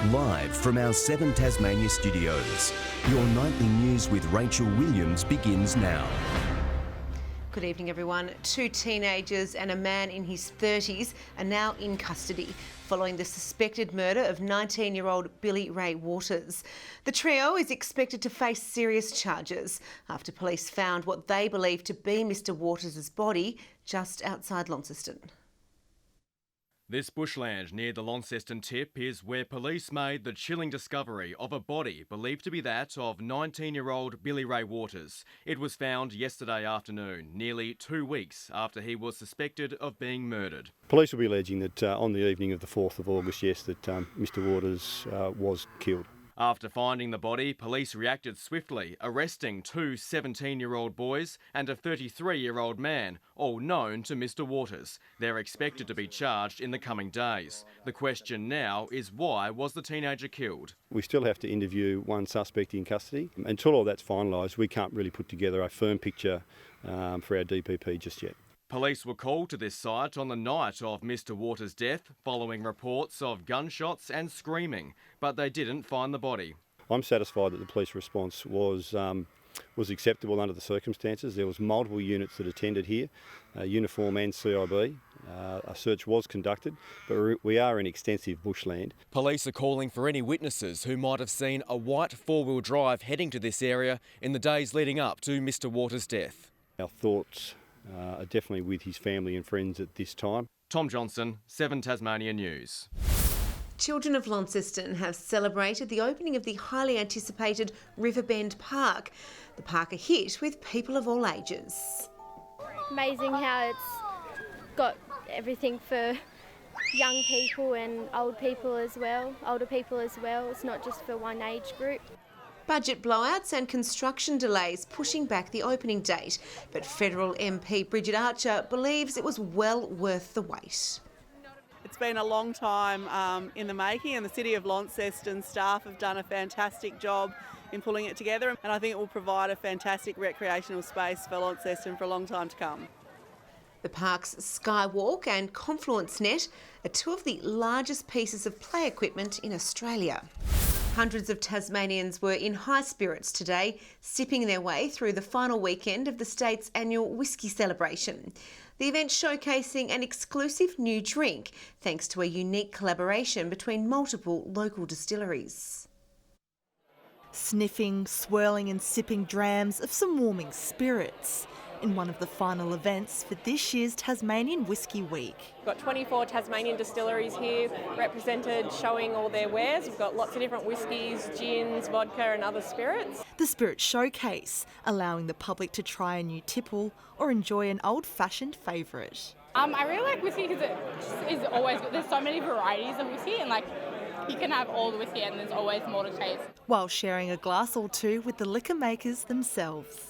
Live from our 7 Tasmania studios, your nightly news with Rachel Williams begins now. Good evening, everyone. 2 teenagers and a man in his 30s are now in custody following the suspected murder of 19-year-old Billy Ray Waters. The trio is expected to face serious charges after police found what they believe to be Mr Waters' body just outside Launceston. This bushland near the Launceston tip is where police made the chilling discovery of a body believed to be that of 19-year-old Billy Ray Waters. It was found yesterday afternoon, nearly 2 weeks after he was suspected of being murdered. Police will be alleging that on the evening of the 4th of August, yes, that Mr Waters was killed. After finding the body, police reacted swiftly, arresting 2 17-year-old boys and a 33-year-old man, all known to Mr Waters. They're expected to be charged in the coming days. The question now is, why was the teenager killed? We still have to interview one suspect in custody. Until all that's finalised, we can't really put together a firm picture for our DPP just yet. Police were called to this site on the night of Mr Waters' death following reports of gunshots and screaming, but they didn't find the body. I'm satisfied that the police response was acceptable under the circumstances. There was multiple units that attended here, uniform and CIB. A search was conducted, but we are in extensive bushland. Police are calling for any witnesses who might have seen a white 4-wheel drive heading to this area in the days leading up to Mr Waters' death. Our thoughts are definitely with his family and friends at this time. Tom Johnson, 7 Tasmanian News. Children of Launceston have celebrated the opening of the highly anticipated Riverbend Park. The park a hit with people of all ages. Amazing how it's got everything for young people and older people as well. It's not just for one age group. Budget blowouts and construction delays pushing back the opening date, but federal MP Bridget Archer believes it was well worth the wait. It's been a long time in the making, and the City of Launceston staff have done a fantastic job in pulling it together, and I think it will provide a fantastic recreational space for Launceston for a long time to come. The park's Skywalk and Confluence Net are 2 of the largest pieces of play equipment in Australia. Hundreds of Tasmanians were in high spirits today, sipping their way through the final weekend of the state's annual whisky celebration. The event showcasing an exclusive new drink, thanks to a unique collaboration between multiple local distilleries. Sniffing, swirling and sipping drams of some warming spirits in one of the final events for this year's Tasmanian Whisky Week. We've got 24 Tasmanian distilleries here represented, showing all their wares. We've got lots of different whiskies, gins, vodka and other spirits. The Spirit Showcase, allowing the public to try a new tipple or enjoy an old-fashioned favourite. I really like whiskey because it is always good. There's so many varieties of whiskey, and you can have all the whiskey and there's always more to taste. While sharing a glass or two with the liquor makers themselves.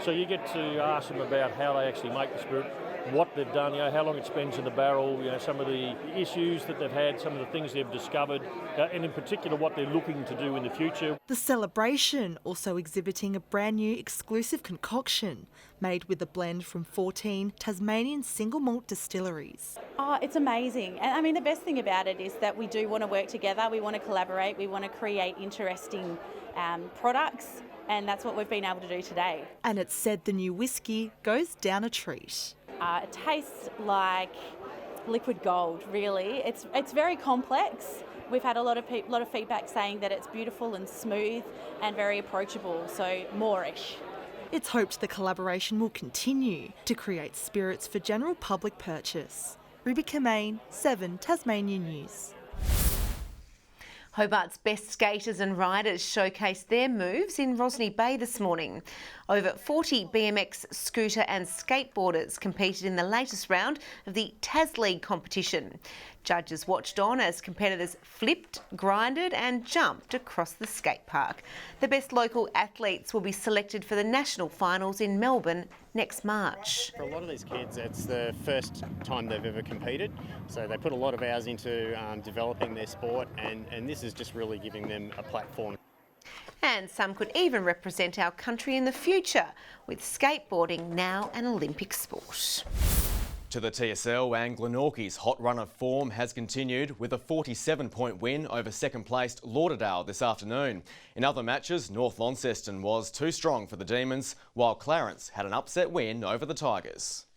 So you get to ask them about how they actually make the spirit, what they've done, how long it spends in the barrel, some of the issues that they've had, some of the things they've discovered, and in particular what they're looking to do in the future. The celebration also exhibiting a brand new exclusive concoction made with a blend from 14 Tasmanian single malt distilleries. Oh, it's amazing. And I mean, the best thing about it is that we do want to work together, we want to collaborate, we want to create interesting products. And that's what we've been able to do today. And it's said the new whisky goes down a treat. It tastes like liquid gold, really. It's very complex. We've had a lot of feedback saying that it's beautiful and smooth and very approachable, so more-ish. It's hoped the collaboration will continue to create spirits for general public purchase. Rebecca Main, 7 Tasmanian News. Hobart's best skaters and riders showcased their moves in Rosny Bay this morning. Over 40 BMX, scooter and skateboarders competed in the latest round of the Tas League competition. Judges watched on as competitors flipped, grinded and jumped across the skate park. The best local athletes will be selected for the national finals in Melbourne next March. For a lot of these kids, it's the first time they've ever competed, so they put a lot of hours into developing their sport, and this is just really giving them a platform. And some could even represent our country in the future, with skateboarding now an Olympic sport. To the TSL, and Glenorchy's hot run of form has continued with a 47-point win over second-placed Lauderdale this afternoon. In other matches, North Launceston was too strong for the Demons, while Clarence had an upset win over the Tigers.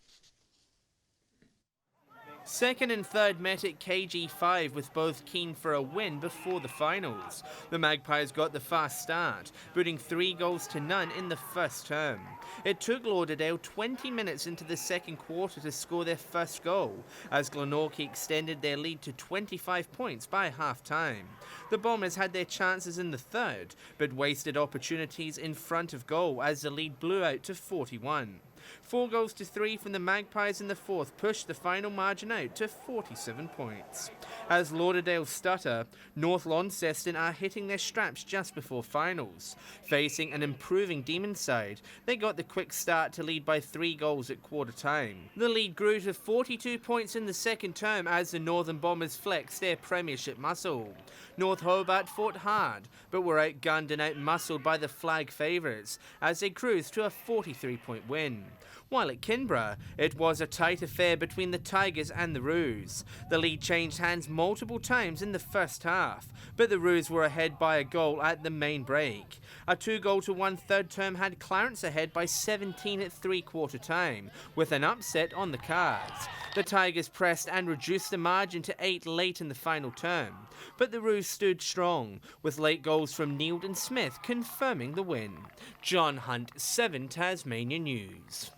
Second and third met at KG5 with both keen for a win before the finals. The Magpies got the fast start, booting 3 goals to none in the first term. It took Lauderdale 20 minutes into the second quarter to score their first goal, as Glenorchy extended their lead to 25 points by half-time. The Bombers had their chances in the third, but wasted opportunities in front of goal as the lead blew out to 41. 4 goals to 3 from the Magpies in the fourth pushed the final margin out to 47 points. As Lauderdale stutter, North Launceston are hitting their straps just before finals. Facing an improving Demon side, they got the quick start to lead by 3 goals at quarter time. The lead grew to 42 points in the second term as the Northern Bombers flexed their premiership muscle. North Hobart fought hard, but were outgunned and outmuscled by the flag favourites as they cruised to a 43-point win. While at Kinborough, it was a tight affair between the Tigers and the Roos. The lead changed hands multiple times in the first half, but the Roos were ahead by a goal at the main break. A 2-goal to 1 third term had Clarence ahead by 17 at three-quarter time, with an upset on the cards. The Tigers pressed and reduced the margin to 8 late in the final term, but the Roos stood strong, with late goals from Neild and Smith confirming the win. John Hunt, 7 Tasmania News.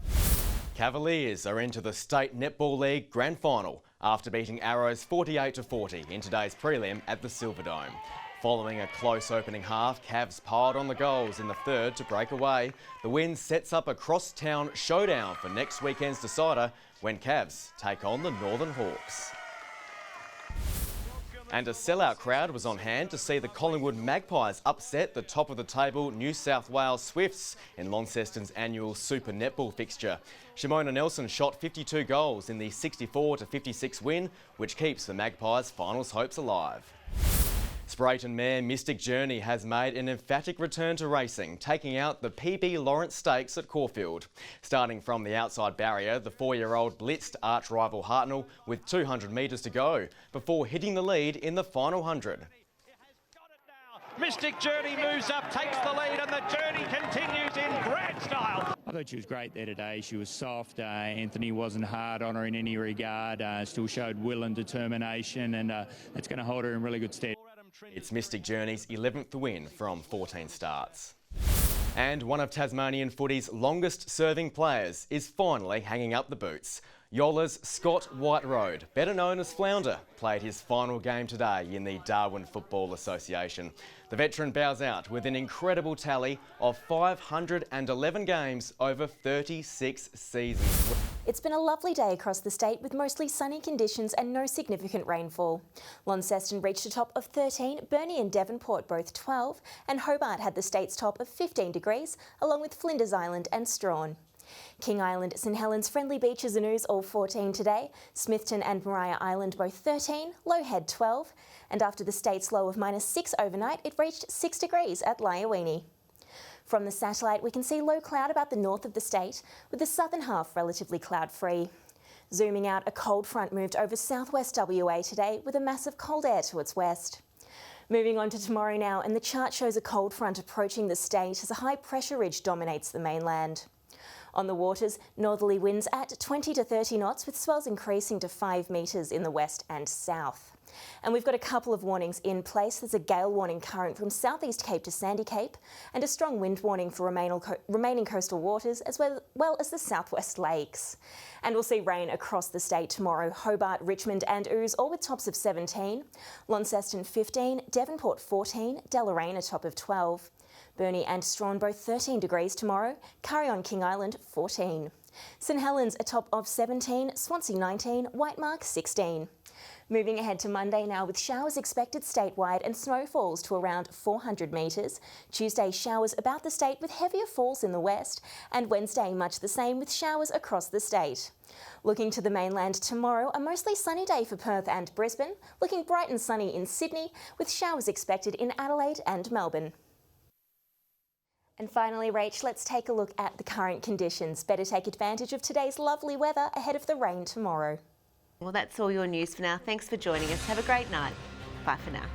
Cavaliers are into the State Netball League Grand Final after beating Arrows 48-40 in today's prelim at the Silverdome. Following a close opening half, Cavs piled on the goals in the third to break away. The win sets up a cross-town showdown for next weekend's decider when Cavs take on the Northern Hawks. And a sellout crowd was on hand to see the Collingwood Magpies upset the top-of-the-table New South Wales Swifts in Launceston's annual Super Netball fixture. Shimona Nelson shot 52 goals in the 64-56 win, which keeps the Magpies' finals hopes alive. Sprayton mare Mystic Journey has made an emphatic return to racing, taking out the PB Lawrence Stakes at Caulfield. Starting from the outside barrier, the 4-year-old blitzed arch-rival Hartnell with 200 metres to go, before hitting the lead in the final 100. Mystic Journey moves up, takes the lead, and the journey continues in grand style. I thought she was great there today. She was soft. Anthony wasn't hard on her in any regard. Still showed will and determination, and it's going to hold her in really good stead. It's Mystic Journey's 11th win from 14 starts. And one of Tasmanian footy's longest-serving players is finally hanging up the boots. Yola's Scott Whiteroad, better known as Flounder, played his final game today in the Darwin Football Association. The veteran bows out with an incredible tally of 511 games over 36 seasons. It's been a lovely day across the state with mostly sunny conditions and no significant rainfall. Launceston reached a top of 13, Burnie and Devonport both 12, and Hobart had the state's top of 15 degrees, along with Flinders Island and Strahan. King Island, St Helens, Friendly Beaches and Ouse all 14 today, Smithton and Maria Island both 13, Low Head 12, and after the state's low of -6 overnight, it reached 6 degrees at Lyowini. From the satellite, we can see low cloud about the north of the state, with the southern half relatively cloud-free. Zooming out, a cold front moved over southwest WA today with a mass of cold air to its west. Moving on to tomorrow now, and the chart shows a cold front approaching the state as a high pressure ridge dominates the mainland. On the waters, northerly winds at 20 to 30 knots with swells increasing to 5 metres in the west and south. And we've got a couple of warnings in place. There's a gale warning current from southeast Cape to Sandy Cape and a strong wind warning for remaining coastal waters as well as the southwest lakes. And we'll see rain across the state tomorrow. Hobart, Richmond and Ouse all with tops of 17, Launceston 15, Devonport 14, Deloraine a top of 12. Burnie and Strahan both 13 degrees tomorrow, Carry-on King Island 14. St Helens a top of 17, Swansea 19, Whitemark 16. Moving ahead to Monday now with showers expected statewide and snowfalls to around 400 metres. Tuesday showers about the state with heavier falls in the west, and Wednesday much the same with showers across the state. Looking to the mainland tomorrow, a mostly sunny day for Perth and Brisbane, looking bright and sunny in Sydney with showers expected in Adelaide and Melbourne. And finally, Rach, let's take a look at the current conditions. Better take advantage of today's lovely weather ahead of the rain tomorrow. Well, that's all your news for now. Thanks for joining us. Have a great night. Bye for now.